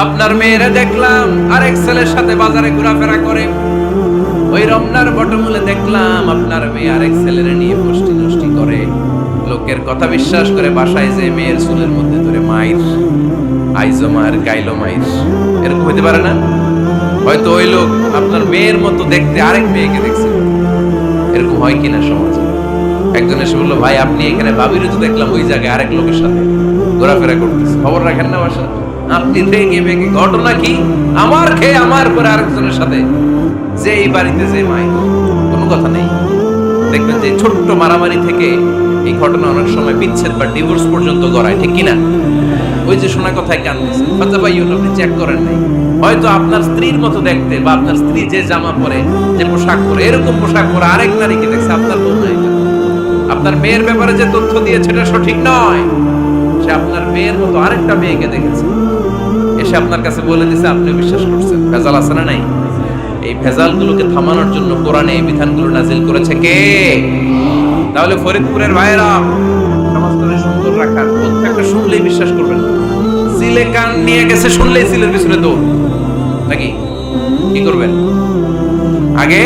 আপনার মেয়েরা দেখলাম আরেক ছেলের সাথে বাজারে ঘোরাফেরা করে। ওই রমনার বটমূলে দেখলাম আপনার মেয়ে আরেক ছেলের নিয়ে ফষ্টি নষ্টি করে। লোকের কথা বিশ্বাস করে বাসায় যে মেয়ের চুলের মধ্যে ধরে মাইর, আইজো মায়ের গাইলো মাইর, এরকম হইতে পারে না? হয়তো ওই লোক আপনার মেয়ের মতো দেখতে আরেক মেয়েকে দেখছে। এরকম হয় কিনা সমাজে? একজন এসে বললো, ভাই আপনি এখানে ভাবিরও তো দেখলাম ওই জায়গায় আরেক লোকের সাথে ঘোরাফেরা করতেছে, খবর রাখেন না বাসা? আপনি রেগে বেগে, ঘটনা কি? আমার খেয়ে আমার পরে আরেকজনের সাথে, যে এই বাড়িতে যে মাইর, কোনো কথা নেই। দেখবেন যে ছোট্ট মারামারি থেকে এই ঘটনা অনেক সময় বিচ্ছেদ বা ডিভোর্স পর্যন্ত গড়ায়, ঠিক কিনা? ওই যে শোনা কথায় কান দিচ্ছে, বাচ্চা ভাই আপনি চেক করেন নাই, হয়তো আপনার স্ত্রীর মতো দেখতে বা আপনার স্ত্রী যে জামা পরে, যে পোশাক পরে, এরকম পোশাক পরে আরেক নারীকে দেখছে, আপনার বউ নাই। আপনার মেয়ের ব্যাপারে যে তথ্য দিয়েছে এটা সঠিক নয়। সে আপনার মেয়ের মতো আরেকটা মেয়েকে দেখেছে, এসে আপনার কাছে বলে দিছে, আপনি বিশ্বাস করছেন। ভেজাল আছে না নাই? এই ভেজালগুলোকে থামানোর জন্য কোরআনে এই বিধানগুলো নাজিল করেছে কে? তাহলে ফরিদপুরের ভাইয়েরা, সমাজটাকে সুন্দর রাখার প্রত্যেকটা শুনলেই বিশ্বাস করবেন না। সিলে কান নিয়ে গেছে, শুনলেই সিলের পিছনে দৌড়, নাকি? কি করবেন? আগে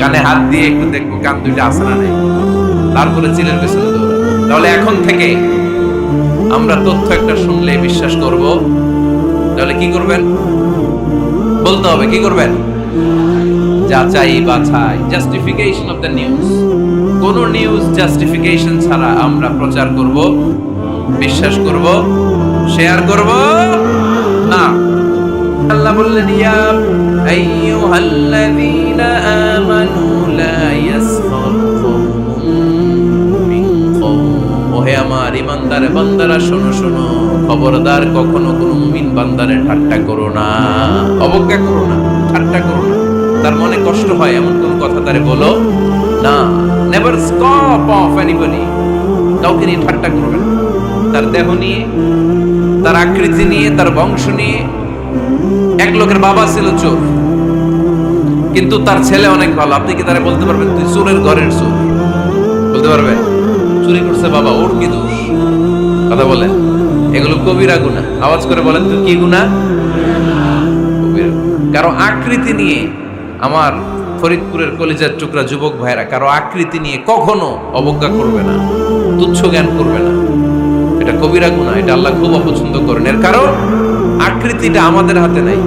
কানে হাত দিয়ে একটু দেখবো কান দুইটা আছে না নাই, তারপরে চিলের পেছনে দৌড়। তাহলে এখন থেকে আমরা তথ্য একটা শুনলেই বিশ্বাস করব। তাহলে কি করবেন? বলতে হবে কি করবেন? যাচাই বাছাই, জাস্টিফিকেশন অফ দ্য নিউজ। কোন নিউজ জাস্টিফিকেশন ছাড়া আমরা প্রচার করব, বিশ্বাস করব, শেয়ার করব না। আল্লাহ বললেন, ইয়া আইয়ুহাল্লাযীনা আমানু লা ইয়াসখার কওমুম মিন কওম। ওহে আমার ইমানদার বান্দারা, শোনো শোনো, খবরদার কখনো কোনো মুমিন বান্দারে ঠাট্টা করো না, অবজ্ঞা করো না, ঠাট্টা করো না। তার মনে কষ্ট হয় এমন কোন কথা তারে বলো না। Never scoff of anybody. কাউকে নিয়ে ঠাট্টা করবেন না, তার দেহ নিয়ে, তার আকৃতি নিয়ে, তার বংশ নিয়ে। এক লোকের বাবা ছিল চোর, কিন্তু তার ছেলে অনেক ভালো। আপনি কি তারে বলতে পারবেন তুই চোরের ঘরের চোর? বলতে পারবেন? চুরি করছে বাবা, ওর কি দোষ? কথা বলেন। এগুলো কবিরা গুনাহ। আওয়াজ করে বলেন তো, কি গুনাহ? কবিরা। কারো আকৃতি নিয়ে, আমার ফরিদপুরের কলিজার টুকরা যুবক ভাইরা, কারো আকৃতি নিয়ে কখনো অবজ্ঞা করবে না, তুচ্ছ জ্ঞান করবে না। এটা কবিরা গুনাহ, এটা আল্লাহ খুব অপছন্দ করেন। এর কারণ আকৃতিটা আমাদের হাতে নাই।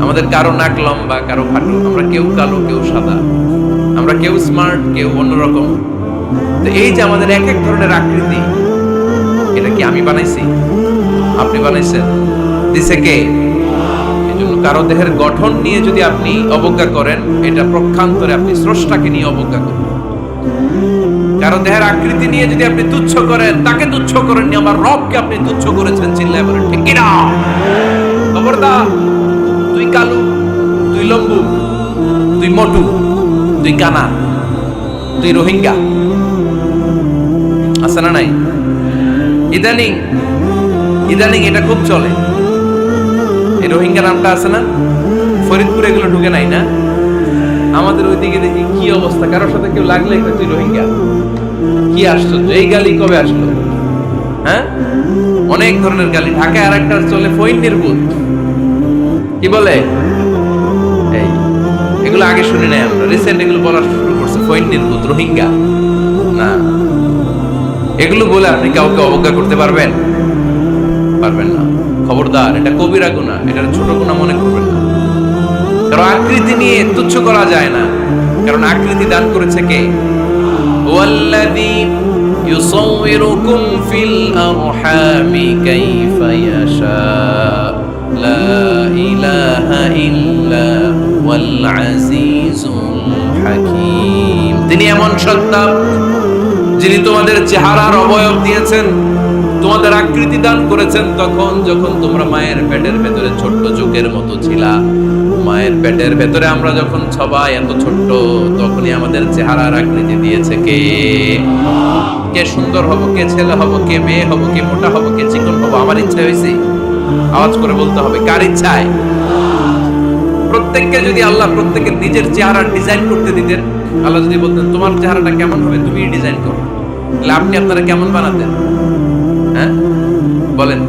আমাদের কারো নাক লম্বা, কারো খাটো, আমরা কেউ কালো, কেউ সাদা, আমরা কেউ স্মার্ট, কেউ অন্যরকম। তো এই যে আমাদের এক এক ধরনের আকৃতি, এটা কি আমি বানাইছি? আপনি বানাইছেন? দিছে কে? এই জন্য কারো দেহের গঠন নিয়ে যদি আপনি অবজ্ঞা করেন, এটা প্রক্ষান্তরে আপনি স্রষ্টাকে নিয়ে অবজ্ঞা করেন। কারো দেহের আকৃতি নিয়ে যদি আপনি তুচ্ছ করেন, তাকে তুচ্ছ করেননি, আমার রবকে আপনি তুচ্ছ করেছেন। চিল্লায় বলেন ঠিক কিনা? খবরদার, তুই কালু, তুই লম্বু, তুই মোটু, তুই কানা, তুই রোহিঙ্গা, আছে না নাই? ইদানিং ইদানিং এটা খুব চলে। এই রোহিঙ্গা নামটা আছে না? ফরিদপুরে এগুলো ঢুকে নাই না? আমাদের ওইদিকে দেখি কি অবস্থা, কারোর সাথে কেউ লাগলে তুই রোহিঙ্গা। কি আশ্চর্য, এই গালি কবে আসলো? হ্যাঁ, অনেক ধরনের গালি। ঢাকায় আর একটা চলে ফইন্নির ভূত, কি বলে? এই এগুলো আগে শুনি নাই আমরা, রিসেন্ট এগুলো বলা শুরু করছে। ফইন্নির ভূত, রোহিঙ্গা না। এগুলো বলে আপনি কাউকে অবজ্ঞা করতে পারবেন? পারবেন না। খবরদার, এটা কবিরা গুনাহ, এটা ছোট গুনাহ মনে করবেন না। কারণ আকৃতি নিয়ে তুচ্ছ করা যায় না, কারণ আকৃতি দান করেছে কে? ওয়াল্লাযী ইউসাউবিরুকুম ফিল আরহামি কাইফা ইয়াশা, লা ইলাহা ইল্লা হুয়াল আজিজুল হাকীম। তিনি এমন সত্তা যিনি তোমাদের চেহারার অবয়ব দিয়েছেন, তোমাদের আকৃতি দান করেছেন তখন যখন তোমরা মায়ের পেটের ভেতরে ছোট্ট চোখের মতো ছিলা। মায়ের পেটের ভেতরে আমরা যখন সবাই এত ছোট্ট, তখনই আমাদের চেহারার আকৃতি দিয়েছে কে? কে সুন্দর হব, কে ছেলে হব, কে মেয়ে হব, কে মোটা হব, কে চিকন হব, আমার ইচ্ছা হয়েছে? আওয়াজ করে বলতে হবে, কার ইচ্ছায়? প্রত্যেককে যদি আল্লাহ প্রত্যেকের নিজের চেহারা ডিজাইন করতে দিতেন, আল্লাহ যদি বলতেন তোমার চেহারাটা কেমন হবে তুমি ডিজাইন করো, তাহলে আপনি আপনারা কেমন বানাতেন? হ্যাঁ বলেন।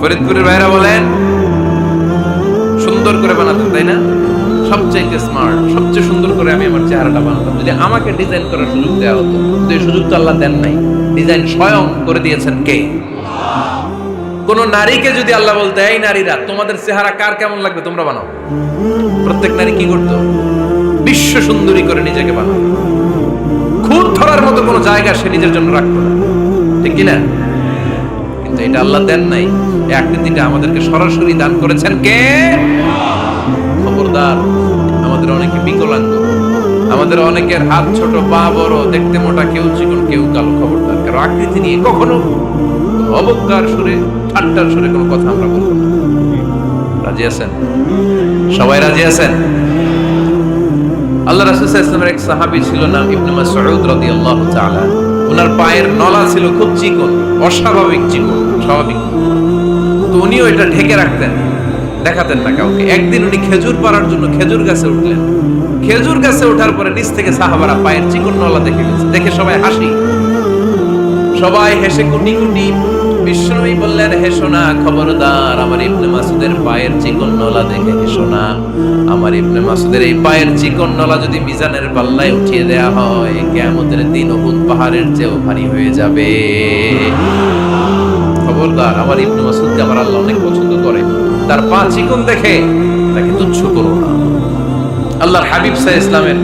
ফরিদপুরের ভাইরা বলেন সুন্দর করে বানাতেন, তাই না? সবচেয়ে স্মার্ট, সবচেয়ে সুন্দর করে আমি আমার চেহারাটা বানাতাম। যদি আমাকে ডিজাইন করার সুযোগ দেওয়া হতো, কিন্তু এই সুযোগ তো আল্লাহ দেন নাই। ডিজাইন স্বয়ং করে দিয়েছেন কে? কোন নারীকে যদি আল্লাহ বলতে, এই নারীরা তোমাদের চেহারা কার কেমন লাগবে তোমরা বানাও, প্রত্যেক নারী কি করতো? বিশ্ব সুন্দরী করে নিজেকে বানাও। খুব ধরার মতো কোনো জায়গা সে নিজের জন্য রাখতো না, ঠিক কিনা? কিন্তু এটা আল্লাহ দেন নাই। এই আকৃতিটা আমাদেরকে সরাসরি দান করেছেন কে? খবরদার, আমাদের অনেকে বিকলাঙ্গ, আমাদের অনেকের হাত ছোট, পা বড়, দেখতে মোটা, কেউ চিকন, কেউ কালো। খবরদার, কারো আকৃতি নিয়ে কখনো অবজ্ঞার সুরে, ঠাট্টার সুরে কোনো কথা আমরা বলবো না। রাজি আছেন? সবাই রাজি আছেন? আল্লাহ রাসূল সাল্লাল্লাহু আলাইহি ওয়াসাল্লামের এক সাহাবী ছিল নাম ইবনে মাসউদ রাদিয়াল্লাহু তাআলা। ওনার পায়ের নলা ছিল খুব চিকন, অস্বাভাবিক চিকন, স্বাভাবিক। তো উনিও এটা ঢেকে রাখতেন, দেখাতেন না কাউকে। একদিন উনি খেজুর পাড়ার জন্য খেজুর গাছে উঠলেন। খেজুর গাছে ওঠার পরে নিচ থেকে সাহাবারা পায়ের চিকন নলা দেখে গেছে। দেখে সবাই হাসি, সবাই হেসে কুটি কুটি। বিশ্বনবী বললেন, হেসো না, খবরদার, আমার ইবনে মাসুদের পায়ের চিকন নলা দেখে হেসো না। আমার ইবনে মাসুদের এই পায়ের চিকন নলা যদি মিজানের পাল্লায় উঠিয়ে দেয়া হয়, কিয়ামতের দিন উহুদ পাহাড়ের চেয়েও ভারী হয়ে যাবে। খবরদার, আমার ইবনে মাসুদকে আমার আল্লাহ অনেক পছন্দ করে, তার পা চিকন দেখে তাকে তুচ্ছ করো না। আল্লাহর হাবিব সাল্লাল্লাহু আলাইহি ওয়াসাল্লামের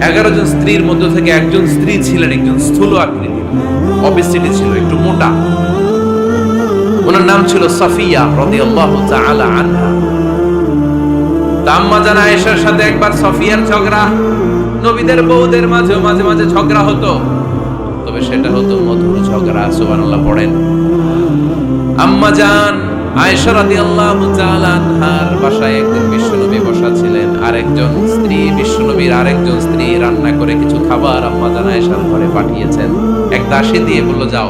11 জন স্ত্রীর মধ্যে থেকে একজন স্ত্রী ছিলেন একজন স্থূল আকৃতি, অবেসিটি ছিল, একটু মোটা। ওনার নাম ছিল সাফিয়া রাদিয়াল্লাহু তাআলা আনহা। আম্মা জান আয়েশার সাথে একবার সাফিয়ার ঝগড়া। নবীদের বউদের মাঝে মাঝে মাঝে ঝগড়া হতো, তবে সেটা হতো মধুর ঝগড়া। সুবহানাল্লাহ পড়েন। আম্মা জান আয়েশা রাদিয়াল্লাহু তাআলা আনহার বাসায় একদিন বিশ্বনবী বসা ছিলেন। আরেকজন স্ত্রী, বিশ্বনবীর আরেকজন স্ত্রী রান্না করে কিছু খাবার আম্মা জান আয়েশার ঘরে পাঠিয়েছেন। এক দাসী দিয়ে বলল, যাও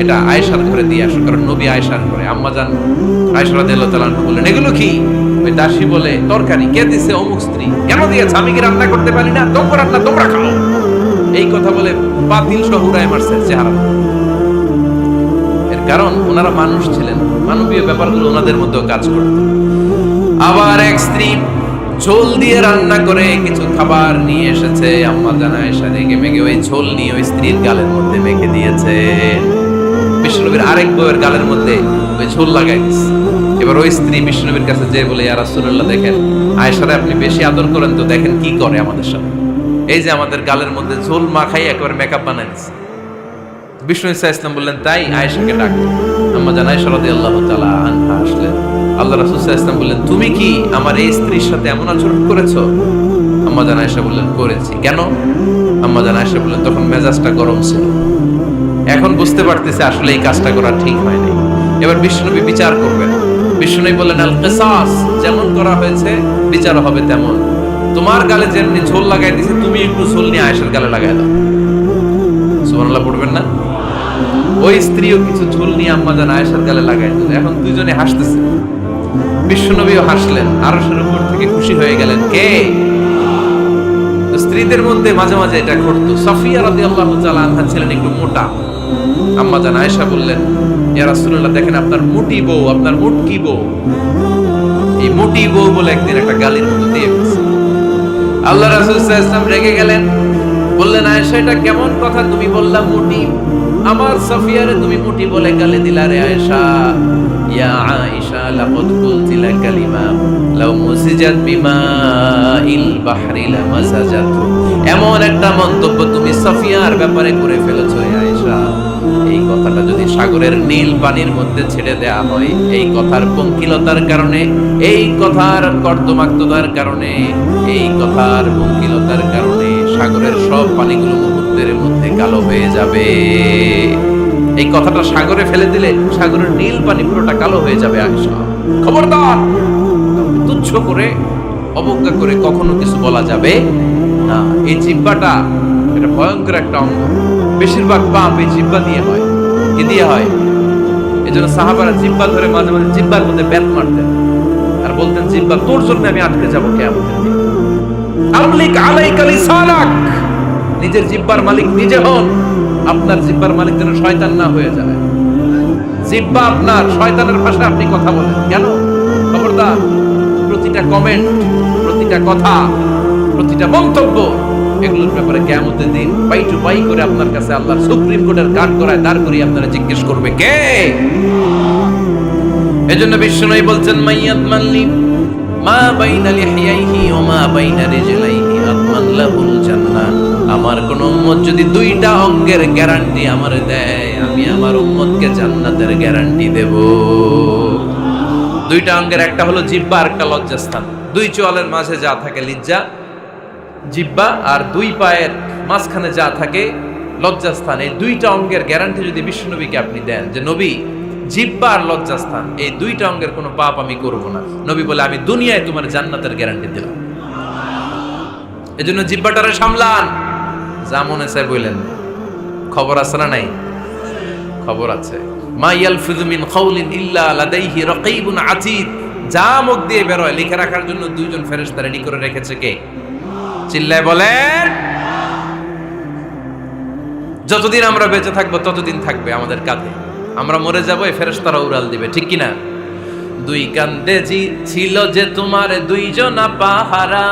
এটা আয়েশার ঘরে দিয়ে আসো, কারণ নবী আয়েশার ঘরে। আম্মা জান আয়েশা রাদিয়াল্লাহু তাআলা আনহা বললেন, এগুলো কি? ওই দাসী বলে, তরকারি। কে দিছে? অমুক স্ত্রী। কেন দিয়েছে? আমি কি রান্না করতে পারি না? তোমরা রান্না তোমরা খাও। এই কথা বলে পাতিল সহ উড়ায় মারছে চেহারা। এর কারণ ওনারা মানুষ ছিলেন, মানবীয় ব্যাপারগুলো ওনাদের মধ্যেও কাজ করত। আবার এক স্ত্রী ঝোল দিয়ে রান্না করে কিছু খাবার নিয়ে এসেছে। আম্মা জান আয়েশা রেগে মেগে ওই ঝোল নিয়ে ওই স্ত্রীর গালের মধ্যে মেখে দিয়েছে। বিশ্বনবীর আরেক বউয়ের গালের মধ্যে ওই ঝোল লাগাই দিয়েছে। এবার ওই স্ত্রী বিশ্বনবীর কাছে যেয়ে বলে, ইয়া রাসূলুল্লাহ, দেখেন আয়েশারে আপনি বেশি আদর করেন তো, দেখেন কি করে আমাদের সাথে। এই যে আমাদের গালের মধ্যে ঝোল মাখাই একেবারে মেকআপ বানাই দিচ্ছে। বিষ্ণু ইসা ইসলাম বললেন, তাই আয়েশাকে ডাক। আম্মা জান আয়েশা রাদিয়াল্লাহু তাআলা আনহা আসলেন। আল্লাহ রাসূল সাল্লাল্লাহু আলাইহি ওয়াসাল্লাম বললেন, তুমি কি আমার এই স্ত্রীর সাথে এমন আচরণ করেছো? আম্মা জান আয়েশা বললেন, করেছি। কেন? আম্মা জান আয়েশা বললেন, তখন মেজাজটা গরম ছিল, এখন বুঝতে পারতেছে আসলে এই কাজটা করা ঠিক হয় নাই। এবার বিশ্বনবী বিচার করবেন। বিশ্বনবী বললেন, আল কিসাস, যেমন করা হয়েছে বিচার হবে তেমন। তোমার গালে যেমনি ঝোল লাগাই দিয়েছে, তুমি একটু ঝোল নিয়ে আয়েশার গালে লাগাই দাও। সুবহানাল্লাহ পড়বেন না? ওই স্ত্রীও কিছু ঝোল নিয়ে আম্মা জান আয়েশার গালে লাগাই দিল। এখন দুইজনে হাসতেছে, বিশ্বনবীও হাসলেন, আরশের উপর থেকে খুশি হয়ে গেলেন। কে? স্ত্রীদের মধ্যে মাঝে মাঝে এটা ঘটতো। সাফিয়া রাদিয়াল্লাহু তাআলা আনহা ছিলেন একটু মোটা। আম্মা জান আয়েশা বললেন, ইয়া রাসূলুল্লাহ, দেখেন আপনার মোটি বউ, আপনার মুটকি বউ। এই মোটি বউ বলে একদিন একটা গালির মতো দিয়ে ফেলছে। আল্লাহ রাসূল সাল্লাল্লাহু আলাইহি ওয়াসাল্লাম রেগে গেলেন, বললেন, আয়েশা এটা কেমন কথা তুমি বললা মোটি? আমার সাফিয়ারে তুমি মোটি বলে গালি দিলা রে আয়েশা। ইয়া আয়েশা, লাকাদ কুলতি লা কালিমা লাউ মুসিজাত বিমাইল বাহরি লামাসাজাত। এমন একটা মন্তব্য তুমি সাফিয়ার ব্যাপারে করে ফেলেছো হে আয়েশা, এই কথাটা যদি সাগরের নীল পানির মধ্যে ছেড়ে দেয়া হয়, এই কথার পঙ্কিলতার কারণে, এই কথার কর্দমাক্ততার কারণে, এই কথার পঙ্কিলতার কারণে সাগরের সব পানিগুলো মুহূর্তের মধ্যে কালো হয়ে যাবে। এই কথাটা সাগরে ফেলে দিলে সাগরের নীল পানি পুরোটা কালো হয়ে যাবে। আয়েশা, খবরদার, তুচ্ছ করে অবজ্ঞা করে কখনো কিছু বলা যাবে না। এই জিহ্বাটা এটা ভয়ঙ্কর একটা অঙ্গ। বেশিরভাগ পাপ এই জিহ্বা দিয়ে হয়। কি দিয়ে হয়? এই জন্য সাহাবারা জিহ্বা ধরে মাঝে মাঝে জিহ্বার মধ্যে ব্যাট মারতেন আর বলতেন, জিহ্বা তোর জন্য আমি আটকে যাবো কিয়ামতের দিন। আমলিক আলাইকা লিসানাক, নিজের জিহ্বার মালিক নিজে হন, আপনার জিহ্বার মালিক যেন শয়তান না হয়ে যায়। জিহ্বা আপনার, শয়তানের ভাষায় আপনি কথা বলেন কেন? খবরদার, প্রতিটা কমেন্ট, প্রতিটা কথা, প্রতিটা মন্তব্য, এগুলোর ব্যাপারে কিয়ামতের দিন পাই টু পাই করে আপনার কাছে আল্লাহর সুপ্রিম কোর্টের কাঠ করায় দাঁড় করিয়ে আপনারা জিজ্ঞেস করবে কে? এজন্য বিষ্ণুই বলছেন মাইয়াত মাল্লি মা বাইনা লিহিয়াইহি ওয়া মা বাইনা রিজলাইহি আতমান লাহুল জান্নাহ। আমার কোন উম্মত যদি দুইটা অঙ্গের গ্যারান্টি আমারে দেয়, আমি আমার উম্মতকে জান্নাতের গ্যারান্টি দেব। দুইটা অঙ্গের, একটা হলো জিহ্বা আর একটা লজ্জাস্থান। দুই চোয়ালের মাঝে যা থাকে লিজ্জা, জিহ্বা, আর দুই পায়ের মাঝখানে যা থাকে লজ্জাস্থান। এই দুইটা অঙ্গের গ্যারান্টি যদি বিশ্বনবীকে আপনি দেন যে নবী জিহ্বা আর লজ্জাস্থান এই দুইটা অঙ্গের কোনো পাপ আমি করব না, নবী বলে আমি দুনিয়ায় তোমার জান্নাতের গ্যারান্টি দিলাম। এজন্য জিহ্বাটারে সামলান, যা মনে চায় বললেন। খবর আছে না নাই? খবর আছে। মা ইয়ালফিযু মিন কাউলিন ইল্লা লাদাইহি রাকীবুন আতীদ। যা মুখ দিয়ে বের হয় লিখে রাখার জন্য দুইজন ফেরেশতা রেডি করে রেখেছে কে? চিল্লায় বলেন। যতদিন আমরা বেঁচে থাকবো ততদিন থাকবে আমাদের কাঁধে। আমরা মরে যাবো, এই ফেরেশতারা উড়াল দিবে, ঠিক কিনা? দুই কান্দে জি ছিল যে তোমার দুইজনা পাহারা,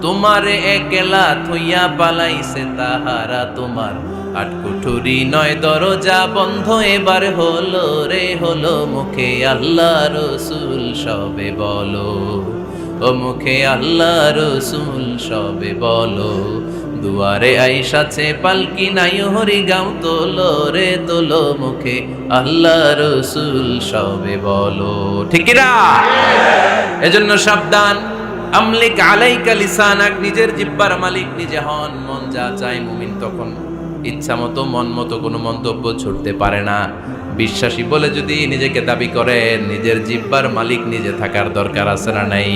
তোমারে একলা থইয়া পালাইছে তাহারা। তোমার আট কুঠুরি নয় দরজা বন্ধ এবার হলো রে হলো। মুখে আল্লাহ রসুল সবে বলো, ও মুখে আল্লাহ রসুল সবে বলো। দুয়ারে আইসাছে পালকি নাই হরি গাও তোলো রে তোলো। মুখে আল্লাহ রসুল সবে বলো, ঠিক কিনা? এজন্য সাবধান। আমলিক আলাইকা লিসানাক, নিজের জিহ্বার মালিক নিজে হন। মন যা চায় মুমিন তখন ইচ্ছা মতো মন মতো কোনো মন্তব্য ছুটতে পারে না। বিশ্বাসী বলে যদি নিজেকে দাবি করেন, নিজের জিহ্বার মালিক নিজে থাকার দরকার আছে না নাই?